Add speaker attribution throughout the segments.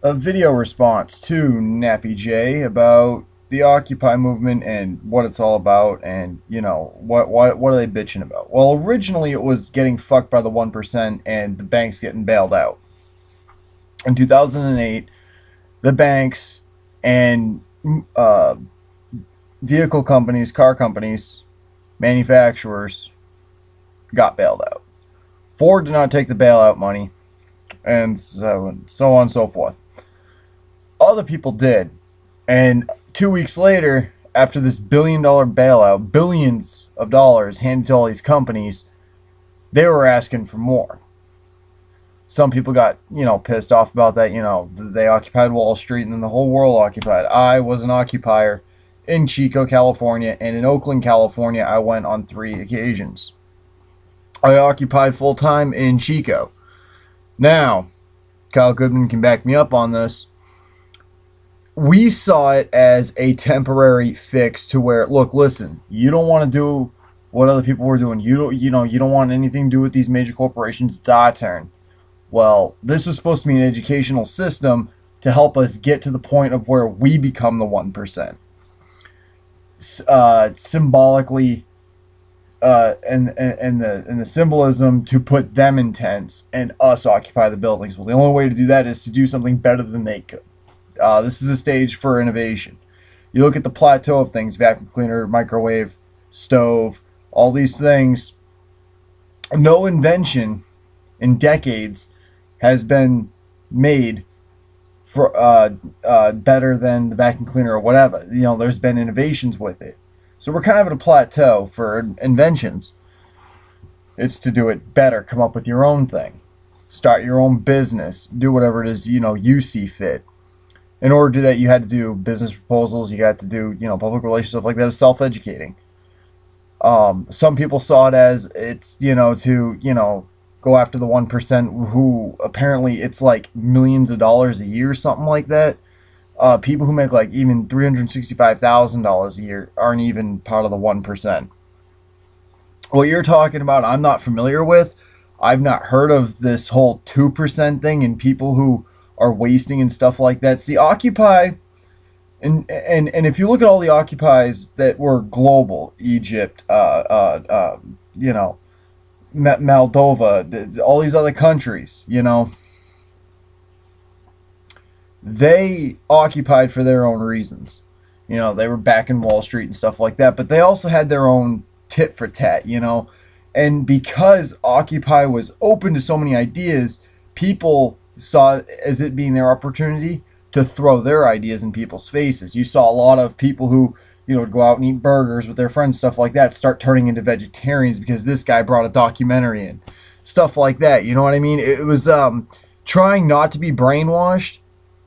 Speaker 1: a video response to Nappy J about the Occupy movement and what it's all about, and what are they bitching about? Well, originally it was getting fucked by the 1% and the banks getting bailed out. In 2008, the banks and uh, vehicle companies, car companies, manufacturers got bailed out. Ford did not take the bailout money, and so on and so forth. Other people did. And 2 weeks later, after this $1 billion bailout, billions of dollars handed to all these companies, they were asking for more. Some people got, pissed off about that. They occupied Wall Street and then the whole world occupied. I was an occupier in Chico, California, and in Oakland, California, I went on 3 occasions. I occupied full time in Chico. Now, Kyle Goodman can back me up on this. We saw it as a temporary fix to where, look, listen, you don't want to do what other people were doing. You don't want anything to do with these major corporations. It's our turn. Well, this was supposed to be an educational system to help us get to the point of where we become the 1%. Symbolically, and the symbolism to put them in tents and us occupy the buildings. Well, the only way to do that is to do something better than they could. This is a stage for innovation. You look at the plateau of things: vacuum cleaner, microwave, stove, all these things. No invention in decades has been made for better than the vacuum cleaner or whatever. There's been innovations with it. So we're kind of at a plateau for inventions. It's to do it better, come up with your own thing, start your own business, do whatever it is you see fit. In order to do that, you had to do business proposals, you got to do public relations, stuff like that. It was self-educating. Some people saw it as it's to go after the 1% who apparently it's like millions of dollars a year, something like that. People who make like even $365,000 a year aren't even part of the 1%. What you're talking about, I'm not familiar with. I've not heard of this whole 2% thing and people who are wasting and stuff like that. See, Occupy, and if you look at all the Occupies that were global, Egypt, Moldova, all these other countries, they occupied for their own reasons. They were back in Wall Street and stuff like that, but they also had their own tit for tat, and because Occupy was open to so many ideas, people saw it as it being their opportunity to throw their ideas in people's faces. You saw a lot of people who, would go out and eat burgers with their friends, stuff like that, start turning into vegetarians because this guy brought a documentary in. Stuff like that, you know what I mean? It was trying not to be brainwashed,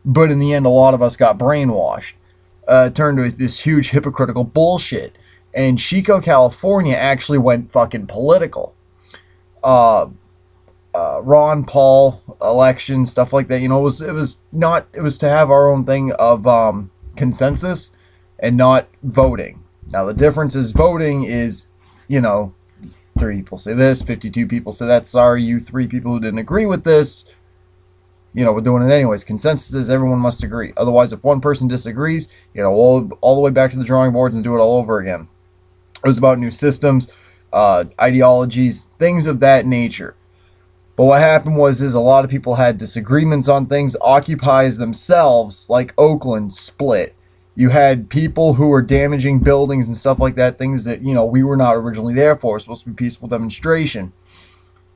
Speaker 1: but in the end, a lot of us got brainwashed. Turned to this huge hypocritical bullshit. And Chico, California actually went fucking political. Ron Paul election, stuff like that. It was to have our own thing of consensus and not voting. Now the difference is voting is, 3 people say this, 52 people say that. Sorry, you 3 people who didn't agree with this. We're doing it anyways. Consensus is everyone must agree. Otherwise, if one person disagrees, all the way back to the drawing boards and do it all over again. It was about new systems, ideologies, things of that nature. But what happened was a lot of people had disagreements on things. Occupies themselves, like Oakland, split. You had people who were damaging buildings and stuff like that, things that, we were not originally there for. It was supposed to be a peaceful demonstration.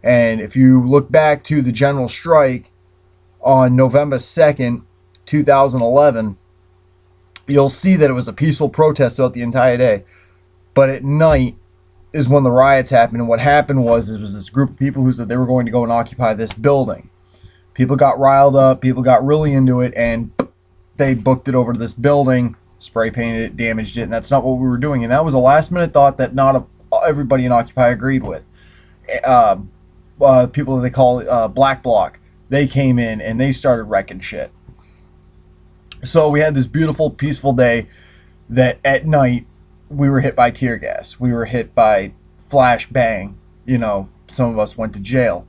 Speaker 1: And if you look back to the general strike on November 2nd, 2011, you'll see that it was a peaceful protest throughout the entire day. But at night is when the riots happened, and what happened was this group of people who said they were going to go and occupy this building. People got riled up, people got really into it, and they booked it over to this building, spray painted it, damaged it, and that's not what we were doing. And that was a last minute thought that not everybody in Occupy agreed with. People that they call Black Bloc, they came in and they started wrecking shit. So we had this beautiful, peaceful day that at night we were hit by tear gas. We were hit by flash bang. Some of us went to jail.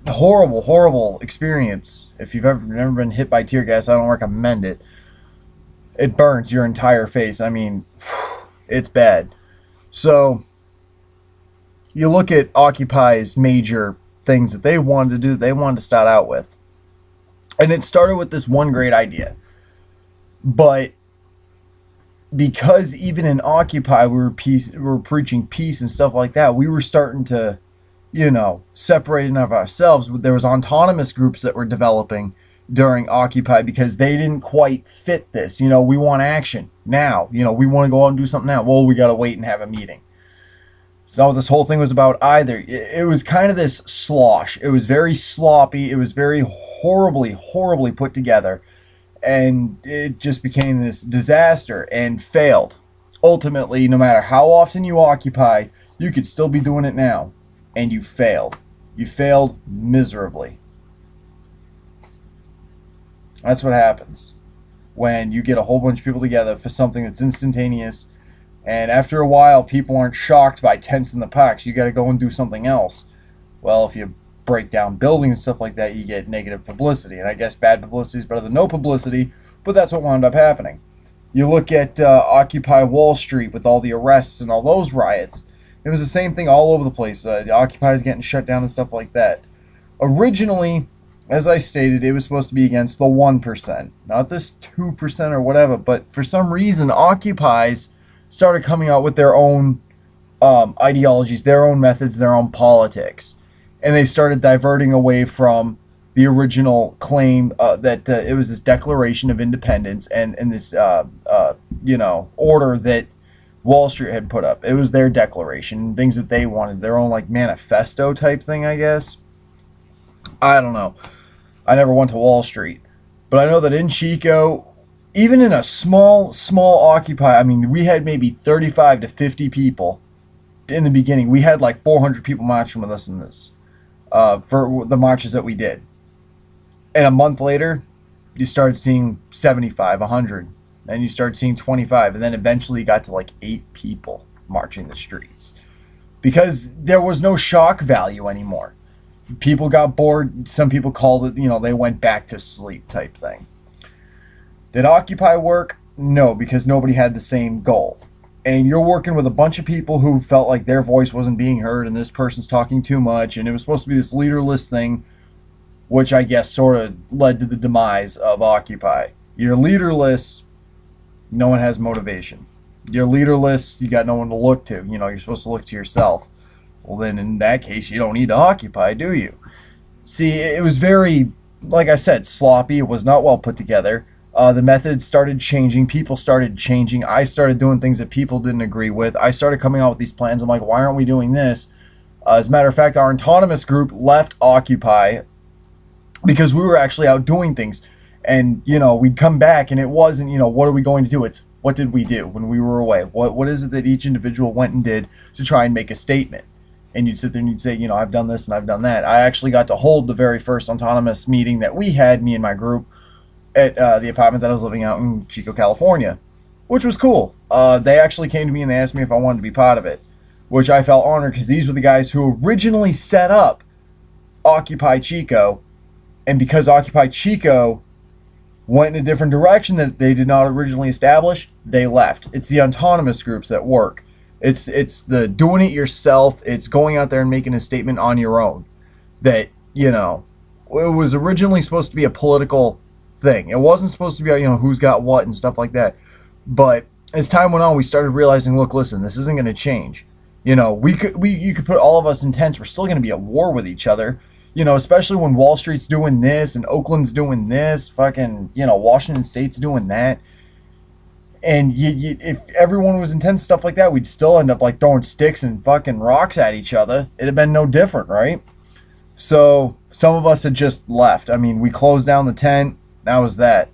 Speaker 1: horrible, horrible experience. If you've ever never been hit by tear gas, I don't recommend it. It burns your entire face. I mean, it's bad. So you look at Occupy's major things that they wanted to do, they wanted to start out with. And it started with this one great idea. But because even in Occupy we were preaching peace and stuff like that, we were starting to, separating of ourselves. There was autonomous groups that were developing during Occupy because they didn't quite fit this. We want action now. We want to go out and do something now. Well, we got to wait and have a meeting. So this whole thing was about either. It was kind of this slosh. It was very sloppy. It was very horribly, horribly put together. And it just became this disaster and failed. Ultimately, no matter how often you occupy, you could still be doing it now. And you failed. You failed miserably. That's what happens when you get a whole bunch of people together for something that's instantaneous. And after a while, people aren't shocked by tents in the parks. You got to go and do something else. Well, if you break down buildings and stuff like that, you get negative publicity. And I guess bad publicity is better than no publicity, but that's what wound up happening. You look at Occupy Wall Street with all the arrests and all those riots. It was the same thing all over the place. The Occupy is getting shut down and stuff like that. Originally, as I stated, it was supposed to be against the 1%. Not this 2% or whatever, but for some reason, Occupies started coming out with their own ideologies, their own methods, their own politics. And they started diverting away from the original claim that it was this Declaration of Independence and this, order that Wall Street had put up. It was their declaration, things that they wanted, their own like manifesto type thing, I guess. I don't know. I never went to Wall Street. But I know that in Chico, even in a small Occupy, I mean, we had maybe 35 to 50 people in the beginning. We had like 400 people marching with us in this, for the marches that we did. And a month later, you started seeing 75, 100. Then you started seeing 25. And then eventually you got to like 8 people marching the streets. Because there was no shock value anymore. People got bored. Some people called it, they went back to sleep type thing. Did Occupy work? No, because nobody had the same goal. And you're working with a bunch of people who felt like their voice wasn't being heard and this person's talking too much. And it was supposed to be this leaderless thing, which I guess sort of led to the demise of Occupy. You're leaderless, no one has motivation. You're leaderless, you got no one to look to. You're supposed to look to yourself. Well, then in that case, you don't need to occupy, do you? See, it was very, like I said, sloppy. It was not well put together. The methods started changing. People started changing. I started doing things that people didn't agree with. I started coming out with these plans. I'm like, why aren't we doing this? As a matter of fact, our autonomous group left Occupy because we were actually out doing things. And, we'd come back and it wasn't, what are we going to do? It's what did we do when we were away? What is it that each individual went and did to try and make a statement? And you'd sit there and you'd say, I've done this and I've done that. I actually got to hold the very first autonomous meeting that we had, me and my group, at the apartment that I was living out in Chico, California, which was cool. They actually came to me and they asked me if I wanted to be part of it, which I felt honored because these were the guys who originally set up Occupy Chico. And because Occupy Chico went in a different direction that they did not originally establish, they left. It's the autonomous groups that work. It's the doing it yourself. It's going out there and making a statement on your own. That, it was originally supposed to be a political thing. It wasn't supposed to be about, who's got what and stuff like that. But as time went on, we started realizing, look, listen, this isn't going to change. You could put all of us in tents. We're still going to be at war with each other. Especially when Wall Street's doing this and Oakland's doing this, fucking, Washington State's doing that. And if everyone was intense stuff like that, we'd still end up like throwing sticks and fucking rocks at each other. It'd have been no different, right? So some of us had just left. I mean, we closed down the tent. That was that.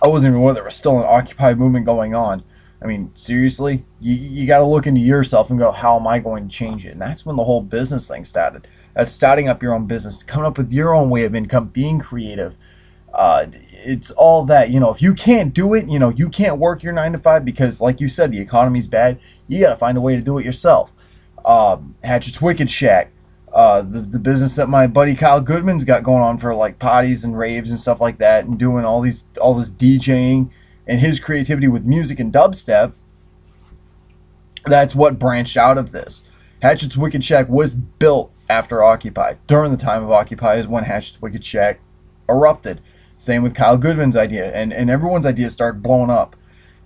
Speaker 1: I wasn't even aware there was still an Occupy movement going on. I mean, seriously, you got to look into yourself and go, how am I going to change it? And that's when the whole business thing started. That's starting up your own business, coming up with your own way of income, being creative. It's all that, if you can't do it, you can't work your 9 to 5 because, like you said, the economy's bad. You got to find a way to do it yourself. Hatchet's Wicked Shack. The business that my buddy Kyle Goodman's got going on for like parties and raves and stuff like that, and doing all this DJing and his creativity with music and dubstep. That's what branched out of this. Hatchet's Wicked Shack was built after Occupy. During the time of Occupy is when Hatchet's Wicked Shack erupted. Same with Kyle Goodman's idea, and everyone's ideas started blowing up.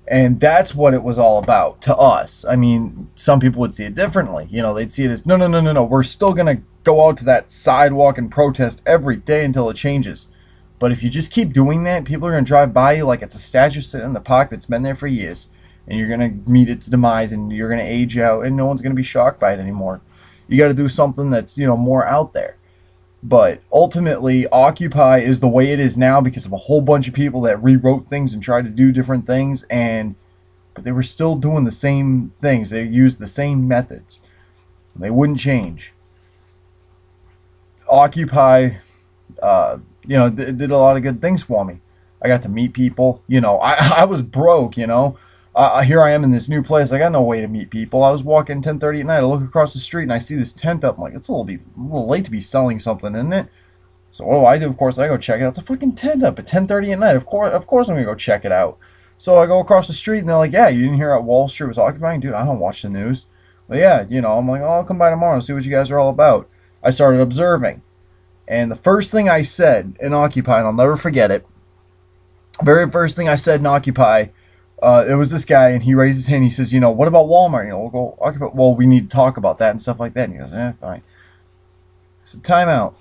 Speaker 1: And that's what it was all about to us. I mean, some people would see it differently. You know, they'd see it as, no, no, no, no, no. We're still going to go out to that sidewalk and protest every day until it changes. But if you just keep doing that, people are going to drive by you like it's a statue sitting in the park that's been there for years. And you're going to meet its demise, and you're going to age out, and no one's going to be shocked by it anymore. You got to do something that's, more out there. But ultimately, Occupy is the way it is now because of a whole bunch of people that rewrote things and tried to do different things, but they were still doing the same things. They used the same methods. They wouldn't change. Occupy, did a lot of good things for me. I got to meet people. I was broke. Here I am in this new place. I got no way to meet people. I was walking 10:30 at night. I look across the street and I see this tent up. I'm like, it's a little late to be selling something, isn't it? So what do I do? Of course, I go check it out. It's a fucking tent up at 10:30 at night. Of course, I'm gonna go check it out. So I go across the street and they're like, yeah, you didn't hear at Wall Street was occupying, dude. I don't watch the news. Well, yeah, I'm like, oh, I'll come by tomorrow and see what you guys are all about. I started observing, and the first thing I said in Occupy, and I'll never forget it. Very first thing I said in Occupy. It was this guy, and he raised his hand. He says, what about Walmart? We'll go Occupy. Well, we need to talk about that and stuff like that. And he goes, fine. I said, time out.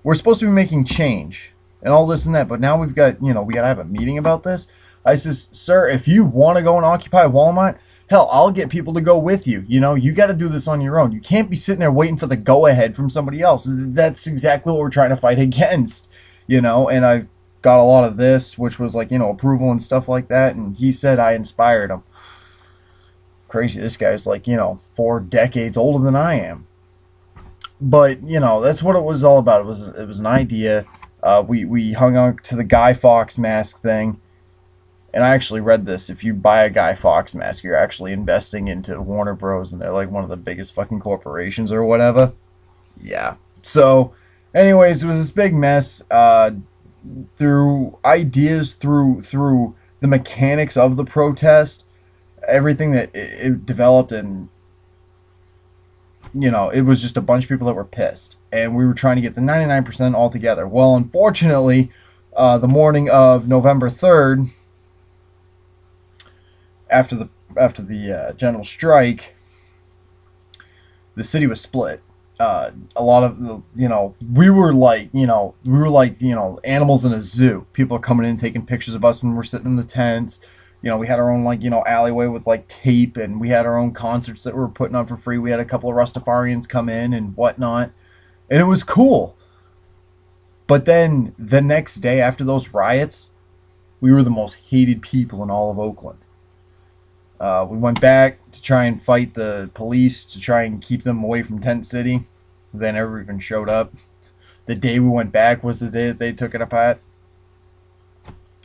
Speaker 1: We're supposed to be making change and all this and that, but now we got to have a meeting about this. I says, sir, if you want to go and occupy Walmart, hell, I'll get people to go with you. You got to do this on your own. You can't be sitting there waiting for the go-ahead from somebody else. That's exactly what we're trying to fight against, and I've got a lot of this, which was like, approval and stuff like that. And he said I inspired him. Crazy. This guy's like, 4 decades older than I am. But, that's what it was all about. It was an idea. We hung on to the Guy Fawkes mask thing. And I actually read this. If you buy a Guy Fawkes mask, you're actually investing into Warner Bros. And they're like one of the biggest fucking corporations or whatever. Yeah. So, anyways, it was this big mess. Through ideas, through the mechanics of the protest, everything that it developed, and it was just a bunch of people that were pissed, and we were trying to get the 99% all together. Well, unfortunately, the morning of November 3rd, after the general strike, the city was split. A lot of we were like animals in a zoo. People are coming in taking pictures of us when we're sitting in the tents. We had our own alleyway with tape, and we had our own concerts that we were putting on for free. We had a couple of Rastafarians come in and whatnot, and it was cool. But then the next day after those riots, we were the most hated people in all of Oakland. We went back to try and fight the police to try and keep them away from Tent City. They never even showed up. The day we went back was the day that they took it apart.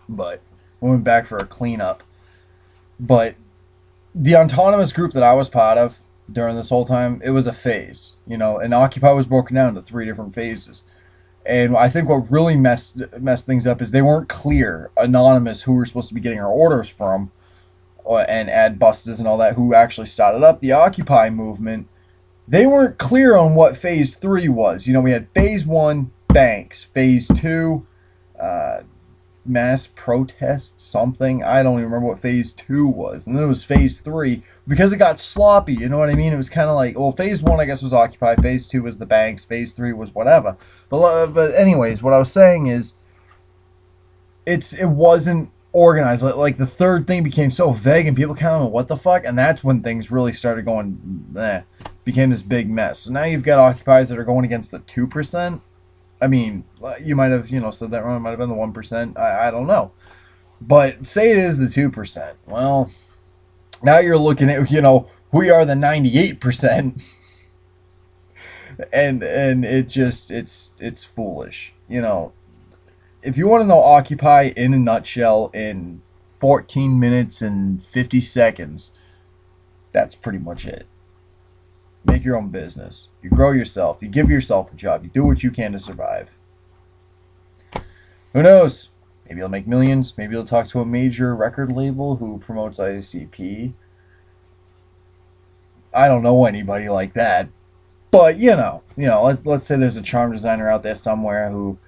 Speaker 1: But we went back for a cleanup. But the autonomous group that I was part of during this whole time, it was a phase. And Occupy was broken down into 3 different phases. And I think what really messed things up is they weren't clear, anonymous, who we're supposed to be getting our orders from. And ad busters and all that, who actually started up the Occupy movement. They weren't clear on what phase 3 was. We had phase 1, banks. Phase 2, mass protest something. I don't even remember what phase 2 was. And then it was phase 3 because it got sloppy. You know what I mean? It was kind of like, well, phase 1 I guess was Occupy. Phase 2 was the banks. Phase 3 was whatever. But anyways, what I was saying is, it wasn't organized. Like the third thing became so vague and people kind of know what the fuck, and that's when things really started going became this big mess. So now you've got occupiers that are going against the 2%. I mean, you might have said that wrong. It might have been the 1%. I don't know, but say it is the 2%. Well, now you're looking at we are the 98%, and it's foolish. If you want to know Occupy in a nutshell in 14 minutes and 50 seconds, that's pretty much it. make your own business. You grow yourself. You give yourself a job. You do what you can to survive. Who knows? Maybe you'll make millions. Maybe you'll talk to a major record label who promotes ICP. I don't know anybody like that. But, let's say there's a charm designer out there somewhere who,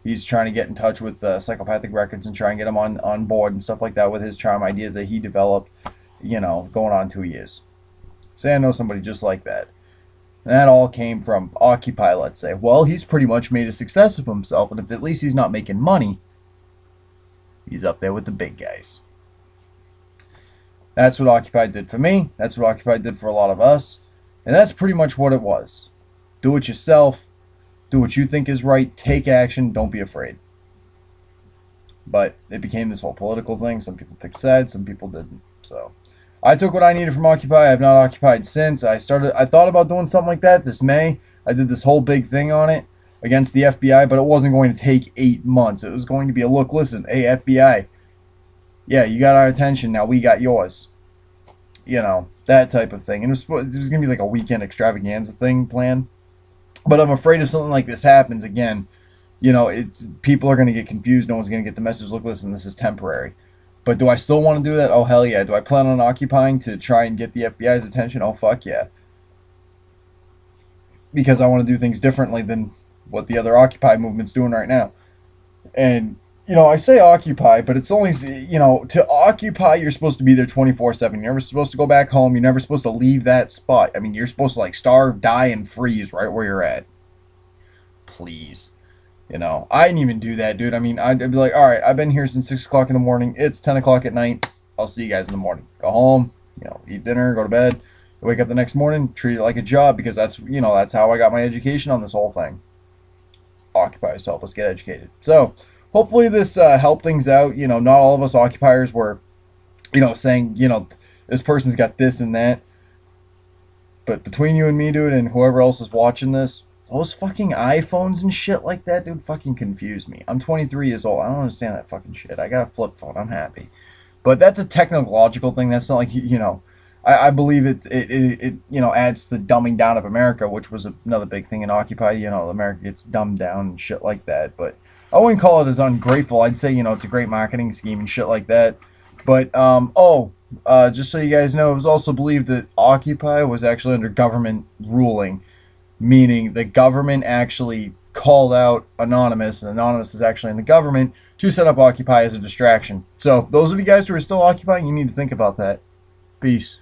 Speaker 1: he's trying to get in touch with Psychopathic Records and try and get them on board and stuff like that with his charm ideas that he developed, going on 2 years. Say I know somebody just like that. And that all came from Occupy, let's say. Well, he's pretty much made a success of himself, and if at least he's not making money, he's up there with the big guys. That's what Occupy did for me. That's what Occupy did for a lot of us. And that's pretty much what it was. Do it yourself. Do what you think is right. Take action. Don't be afraid. But it became this whole political thing. Some people picked sides. Some people didn't. So I took what I needed from Occupy. I have not occupied since. I thought about doing something like that this May. I did this whole big thing on it against the FBI, but it wasn't going to take 8 months. It was going to be a look, listen, hey, FBI. Yeah, you got our attention. Now we got yours. That type of thing. And it was going to be like a weekend extravaganza thing planned. But I'm afraid if something like this happens again, people are going to get confused. No one's going to get the message. Look, listen, this is temporary. But do I still want to do that? Oh, hell yeah. Do I plan on occupying to try and get the FBI's attention? Oh, fuck yeah. Because I want to do things differently than what the other Occupy movement's doing right now. And I say occupy, but it's only, to occupy, you're supposed to be there 24/7. You're never supposed to go back home. You're never supposed to leave that spot. I mean, you're supposed to, starve, die, and freeze right where you're at. Please. I didn't even do that, dude. I mean, I'd be like, all right, I've been here since 6 o'clock in the morning. It's 10 o'clock at night. I'll see you guys in the morning. Go home, eat dinner, go to bed. Wake up the next morning, treat it like a job because that's how I got my education on this whole thing. Occupy yourself. Let's get educated. So, hopefully this helped things out. Not all of us occupiers were, saying, this person's got this and that. But between you and me, dude, and whoever else is watching this, those fucking iPhones and shit like that, dude, fucking confuse me. I'm 23 years old. I don't understand that fucking shit. I got a flip phone. I'm happy. But that's a technological thing. That's not like, I believe it adds to the dumbing down of America, which was another big thing in Occupy. America gets dumbed down and shit like that. But I wouldn't call it as ungrateful. I'd say, it's a great marketing scheme and shit like that. But, just so you guys know, it was also believed that Occupy was actually under government ruling, meaning the government actually called out Anonymous, and Anonymous is actually in the government, to set up Occupy as a distraction. So, those of you guys who are still occupying, you need to think about that. Peace.